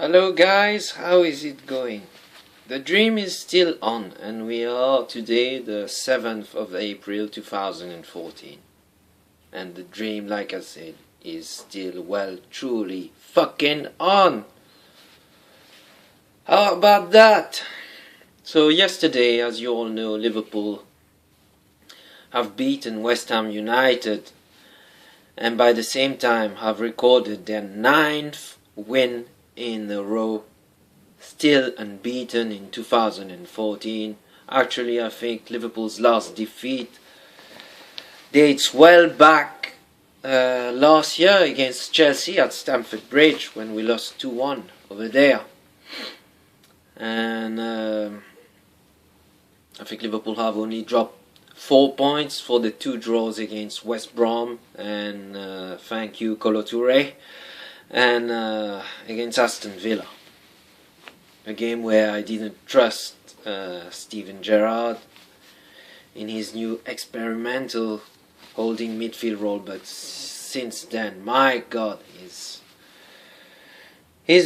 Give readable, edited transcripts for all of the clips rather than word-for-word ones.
Hello guys, how is it going? The dream is still on and we are today the 7th of April 2014. And the dream, like I said, is still truly fucking on. How about that? So yesterday, as you all know, Liverpool have beaten West Ham United and by the same time have recorded their 9th win in a row, still unbeaten in 2014. Actually, I think Liverpool's last defeat dates well back last year against Chelsea at Stamford Bridge when we lost 2-1 over there. And I think Liverpool have only dropped 4 points for the 2 draws against West Brom and thank you Kolo Touré, and against Aston Villa, a game where I didn't trust Steven Gerrard in his new experimental holding midfield role, but since then, my God, he's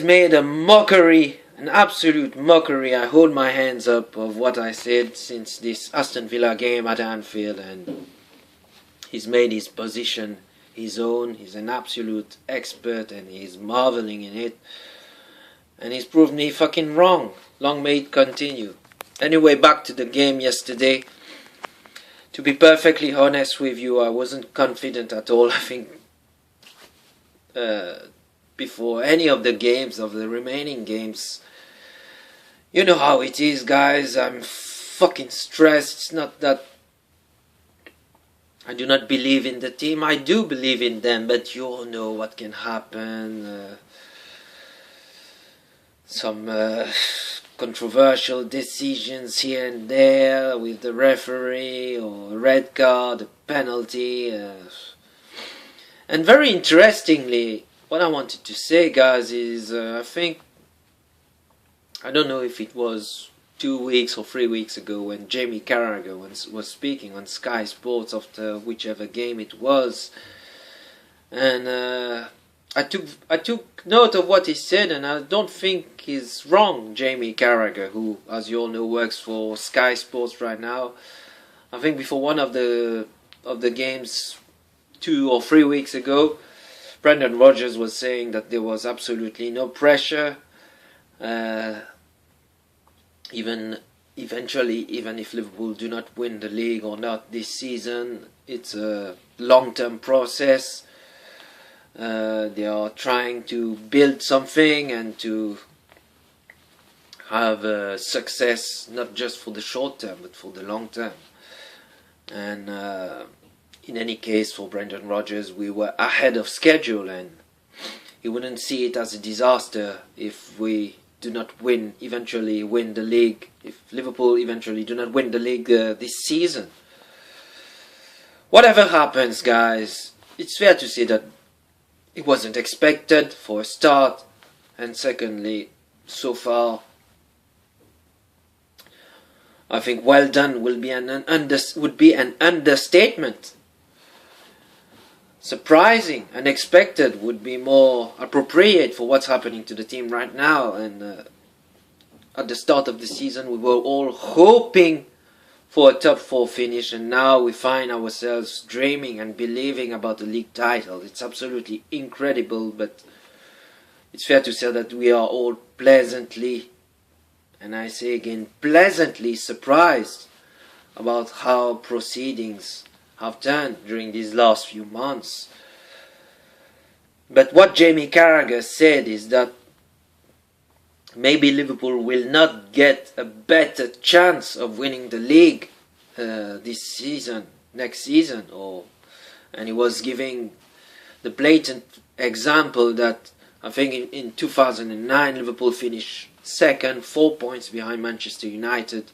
made a mockery, an absolute mockery. I hold my hands up of what I said since this Aston Villa game at Anfield, and he's made his position his own. He's an absolute expert and he's marveling in it, and he's proved me fucking wrong. Long may it continue. Anyway, back to the game yesterday. To be perfectly honest with you, I wasn't confident at all. I think before any of the games, of the remaining games, you know how it is, guys. I'm fucking stressed. It's not that I do not believe in the team. I do believe in them, but you all know what can happen. Some controversial decisions here and there with the referee, or a red card, a penalty. And very interestingly, what I wanted to say, guys, is I don't know if it was 2 weeks or 3 weeks ago when Jamie Carragher was speaking on Sky Sports after whichever game it was, and I took note of what he said, and I don't think he's wrong. Jamie Carragher, who, as you all know, works for Sky Sports right now. I think before one of the games 2 or 3 weeks ago, Brendan Rodgers was saying that there was absolutely no pressure. Even if Liverpool do not win the league or not this season, it's a long-term process. They are trying to build something and to have success, not just for the short term but for the long term. And in any case, for Brendan Rodgers, we were ahead of schedule, and he wouldn't see it as a disaster if we do not eventually win the league, if Liverpool eventually do not win the league this season. Whatever happens, guys, it's fair to say that it wasn't expected for a start, and secondly, so far, I think well done would be an understatement. Surprising, unexpected would be more appropriate for what's happening to the team right now. And at the start of the season, we were all hoping for a top 4 finish, and now we find ourselves dreaming and believing about the league title. It's absolutely incredible, but it's fair to say that we are all pleasantly, and I say again, pleasantly surprised about how proceedings have turned during these last few months. But what Jamie Carragher said is that maybe Liverpool will not get a better chance of winning the league this season, next season, and he was giving the blatant example that I think in 2009 Liverpool finished second, 4 points behind Manchester United,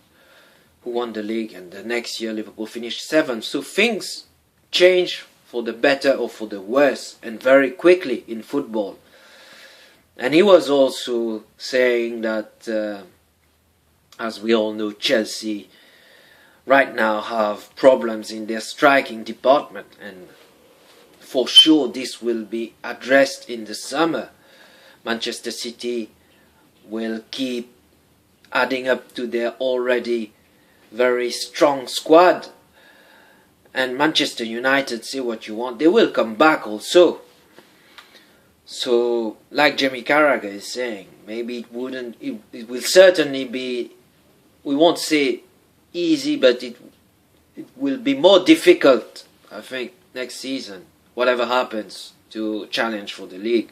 who won the league, and the next year Liverpool finished 7th. So things change for the better or for the worse, and very quickly in football. And he was also saying that, as we all know, Chelsea right now have problems in their striking department, and for sure this will be addressed in the summer. Manchester City will keep adding up to their already very strong squad. And Manchester United, say what you want, they will come back also. So, like Jamie Carragher is saying, maybe it will certainly be, we won't say easy, but it will be more difficult, I think, next season, whatever happens, to challenge for the league.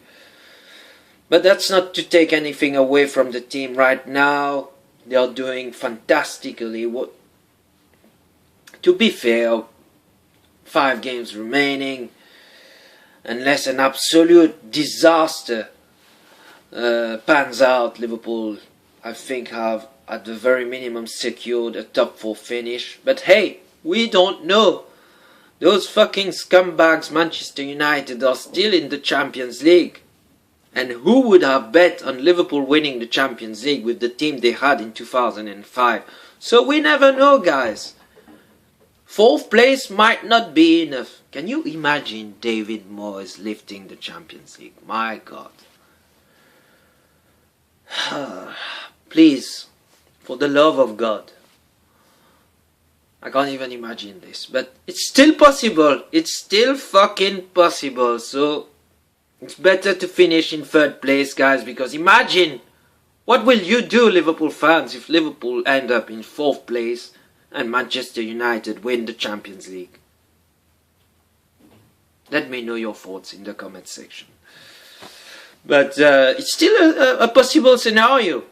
But that's not to take anything away from the team right now. They are doing fantastically. To be fair, 5 games remaining, unless an absolute disaster pans out, Liverpool, I think, have at the very minimum secured a top 4 finish. But hey, we don't know. Those fucking scumbags Manchester United are still in the Champions League. And who would have bet on Liverpool winning the Champions League with the team they had in 2005? So we never know, guys. 4th place might not be enough. Can you imagine David Moyes lifting the Champions League? My God. Please, for the love of God. I can't even imagine this. But it's still possible. It's still fucking possible. So it's better to finish in 3rd place, guys. Because imagine, what will you do, Liverpool fans, if Liverpool end up in 4th place and Manchester United win the Champions League? Let me know your thoughts in the comment section. But it's still a possible scenario.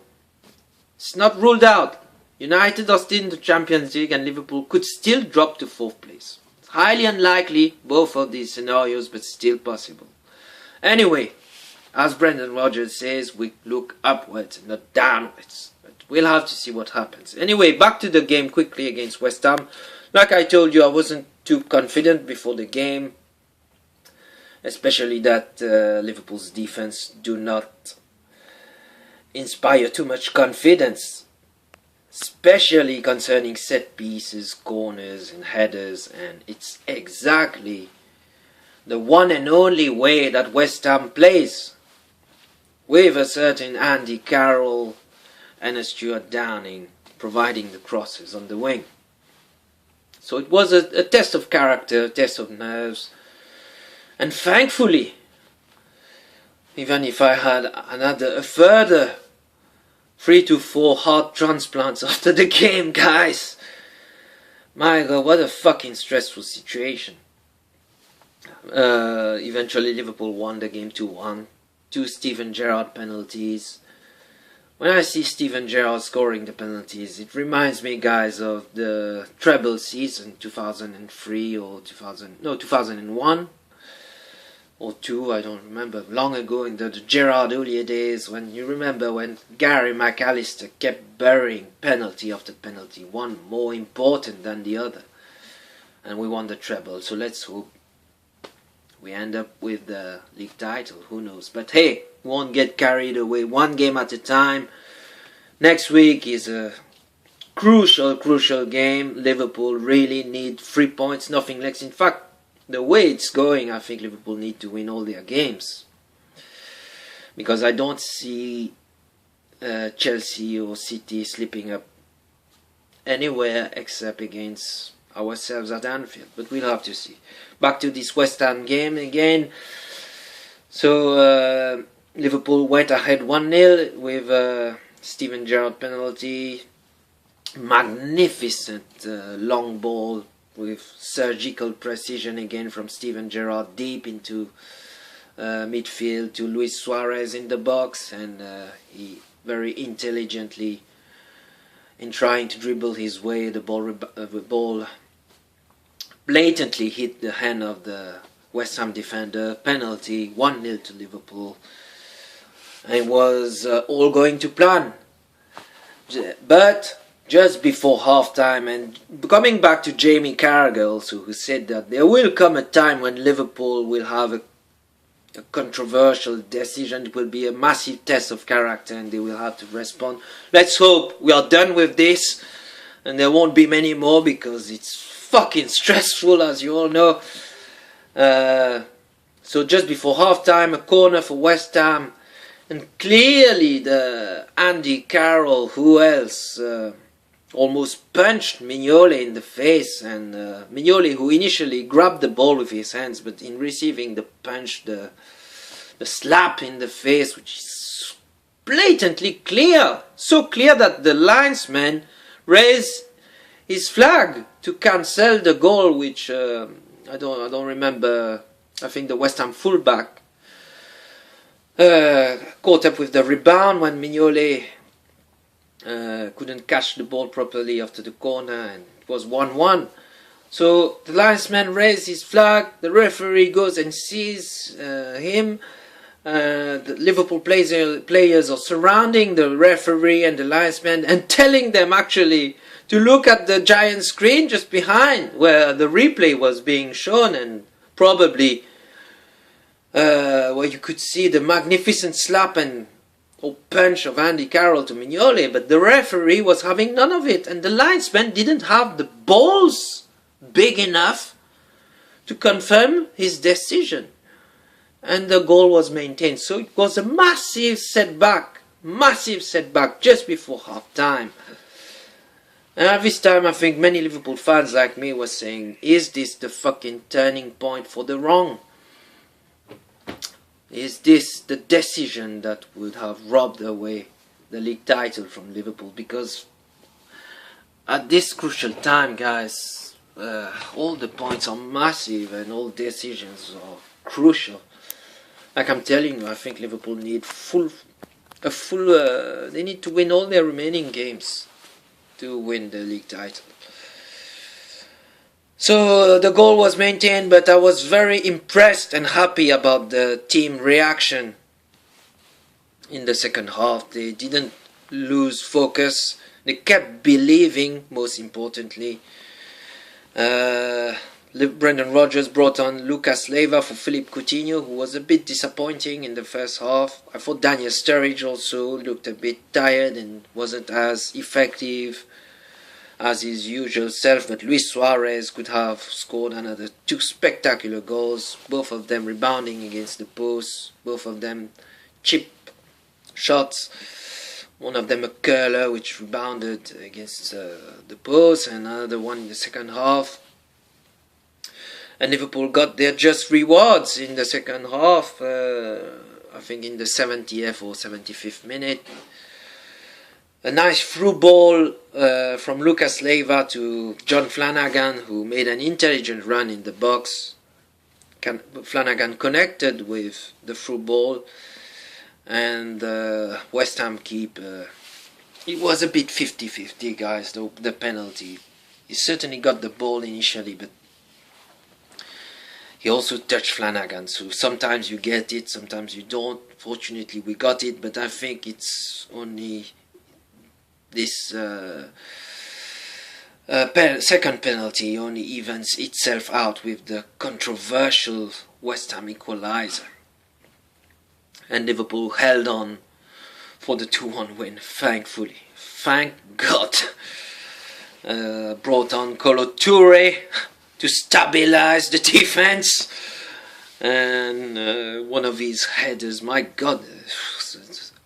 It's not ruled out. United are still in the Champions League and Liverpool could still drop to 4th place. It's highly unlikely, both of these scenarios, but still possible. Anyway, as Brendan Rodgers says, we look upwards and not downwards. But we'll have to see what happens. Anyway, back to the game quickly against West Ham. Like I told you, I wasn't too confident before the game. Especially that Liverpool's defense do not inspire too much confidence. Especially concerning set pieces, corners and headers. And it's exactly the one and only way that West Ham plays. With a certain Andy Carroll and a Stuart Downing providing the crosses on the wing. So it was a test of character, a test of nerves. And thankfully, even if I had a further 3 to 4 heart transplants after the game, guys. My God, what a fucking stressful situation. Eventually Liverpool won the game 2-1. 2 Steven Gerrard penalties. When I see Steven Gerrard scoring the penalties, it reminds me, guys, of the treble season 2003 or 2001. Or 2, I don't remember, long ago in the Gerrard Houllier days, when you remember when Gary McAllister kept burying penalty after penalty, one more important than the other, and we won the treble. So let's hope we end up with the league title, who knows. But hey, we won't get carried away, one game at a time. Next week is a crucial game. Liverpool really need 3 points, nothing less. In fact, the way it's going, I think Liverpool need to win all their games. Because I don't see Chelsea or City slipping up anywhere except against ourselves at Anfield. But we'll have to see. Back to this West Ham game again. So Liverpool went ahead 1-0 with Steven Gerrard penalty. Magnificent long ball with surgical precision again from Steven Gerrard deep into midfield to Luis Suarez in the box, and he very intelligently, in trying to dribble his way, the ball blatantly hit the hand of the West Ham defender. Penalty, 1-0 to Liverpool. And it was all going to plan. But just before half-time, and coming back to Jamie Carragher also, who said that there will come a time when Liverpool will have a controversial decision. It will be a massive test of character and they will have to respond. Let's hope we are done with this and there won't be many more, because it's fucking stressful, as you all know. So just before half-time, a corner for West Ham. And clearly the Andy Carroll, who else, almost punched Mignolet in the face, and Mignolet, who initially grabbed the ball with his hands, but in receiving the punch, the slap in the face, which is blatantly clear, so clear that the linesman raised his flag to cancel the goal, which I don't remember. I think the West Ham fullback caught up with the rebound when Mignolet couldn't catch the ball properly after the corner, and it was 1-1. So the linesman raised his flag, the referee goes and sees him. The Liverpool players are surrounding the referee and the linesman and telling them actually to look at the giant screen just behind where the replay was being shown, and probably where you could see the magnificent slap and punch of Andy Carroll to Mignolet, but the referee was having none of it, and the linesman didn't have the balls big enough to confirm his decision, and the goal was maintained. So it was a massive setback just before half time. And at this time I think many Liverpool fans like me were saying, is this the fucking turning point for the wrong? Is this the decision that would have robbed away the league title from Liverpool? Because at this crucial time, guys, all the points are massive and all decisions are crucial. Like I'm telling you, I think Liverpool need they need to win all their remaining games to win the league title. So the goal was maintained, but I was very impressed and happy about the team reaction in the second half. They didn't lose focus. They kept believing, most importantly. Brendan Rodgers brought on Lucas Leiva for Philippe Coutinho, who was a bit disappointing in the first half. I thought Daniel Sturridge also looked a bit tired and wasn't as effective as his usual self, but Luis Suarez could have scored another 2 spectacular goals, both of them rebounding against the post, both of them chip shots, one of them a curler which rebounded against the post, and another one in the second half. And Liverpool got their just rewards in the second half, I think in the 70th or 75th minute. A nice through ball from Lucas Leiva to John Flanagan, who made an intelligent run in the box. Flanagan connected with the through ball, and West Ham keeper. It was a bit 50-50, guys, the penalty. He certainly got the ball initially, but he also touched Flanagan, so sometimes you get it, sometimes you don't. Fortunately we got it, but I think it's only this second penalty only evens itself out with the controversial West Ham equaliser. And Liverpool held on for the 2-1 win, thankfully. Thank God. Brought on Kolo Touré to stabilize the defense, and one of his headers, my God,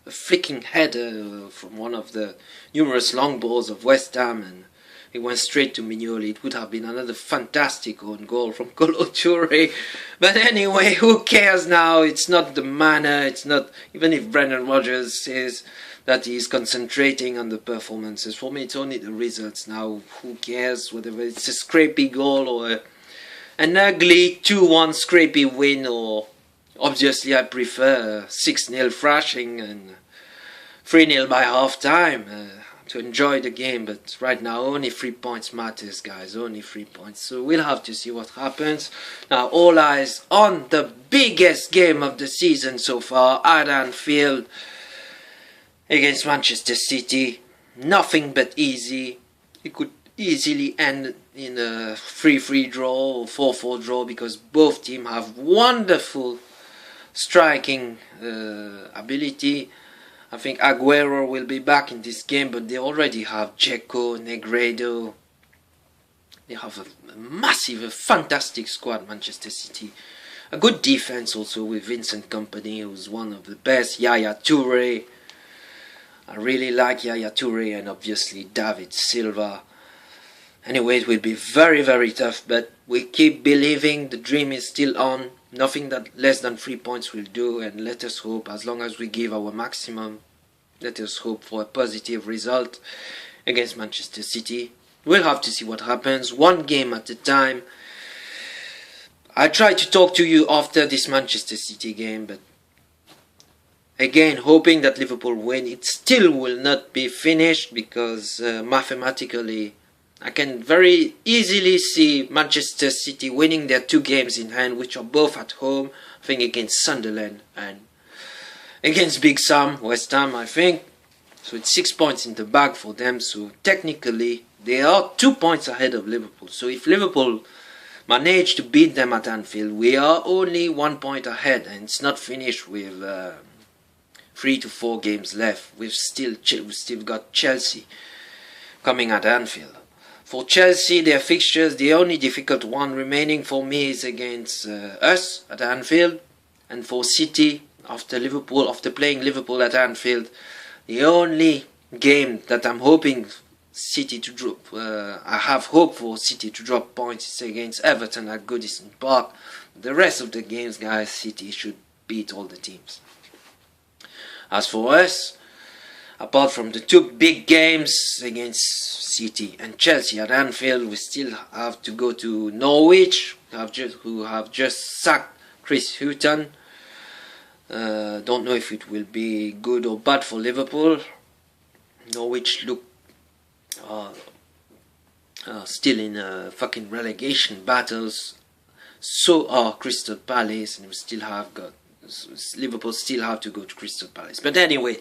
a flicking header from one of the numerous long balls of West Ham, and it went straight to Mignolet. It would have been another fantastic own goal from Kolo Touré, but anyway, who cares now? It's not the manner, it's not, even if Brendan Rodgers says that he's concentrating on the performances. For me, it's only the results now. Who cares whether it's a scrapey goal or an ugly 2-1 scrapey win, or obviously I prefer 6-0 thrashing and 3-0 by half time to enjoy the game. But right now only 3 points matters, guys, only 3 points. So we'll have to see what happens. Now all eyes on the biggest game of the season so far at Anfield against Manchester City. Nothing but easy. It could easily end in a 3-3 draw or 4-4 draw, because both teams have wonderful striking ability. I think Aguero will be back in this game, but they already have Dzeko, Negredo. They have a massive, a fantastic squad, Manchester City. A good defense also with Vincent Kompany, who's one of the best. Yaya Toure. I really like Yaya Toure, and obviously David Silva. Anyway, it will be very, very tough, but we keep believing. The dream is still on. Nothing that less than 3 points will do, and let us hope, as long as we give our maximum, let us hope for a positive result against Manchester City. We'll have to see what happens, one game at a time. I try to talk to you after this Manchester City game, but again, hoping that Liverpool win. It still will not be finished because mathematically I can very easily see Manchester City winning their 2 games in hand, which are both at home. I think against Sunderland and against Big Sam, West Ham, I think. So it's 6 points in the bag for them. So technically they are 2 points ahead of Liverpool. So if Liverpool manage to beat them at Anfield, we are only 1 point ahead, and it's not finished with 3 to 4 games left. We've still got Chelsea coming at Anfield. For Chelsea, their fixtures, the only difficult one remaining for me is against us at Anfield. And for City, after playing Liverpool at Anfield, the only game that I'm hoping City to drop, I have hope for City to drop points, is against Everton at Goodison Park. The rest of the games, guys, City should beat all the teams. As for us, apart from the 2 big games against City and Chelsea at Anfield, we still have to go to Norwich, who have just sacked Chris Hughton. Don't know if it will be good or bad for Liverpool. Norwich look still in fucking relegation battles. So are Crystal Palace, and Liverpool still have to go to Crystal Palace. But anyway,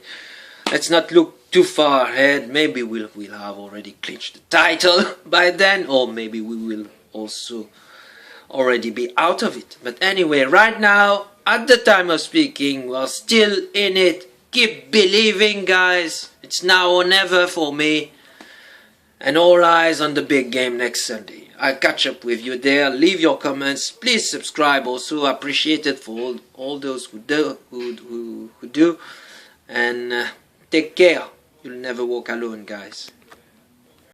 let's not look too far ahead. Maybe we'll have already clinched the title by then, or maybe we will also already be out of it. But anyway, right now, at the time of speaking, we're still in it. Keep believing, guys. It's now or never for me. And all eyes on the big game next Sunday. I'll catch up with you there. Leave your comments. Please subscribe. Also appreciated for all those who do. And take care. You'll never walk alone, guys.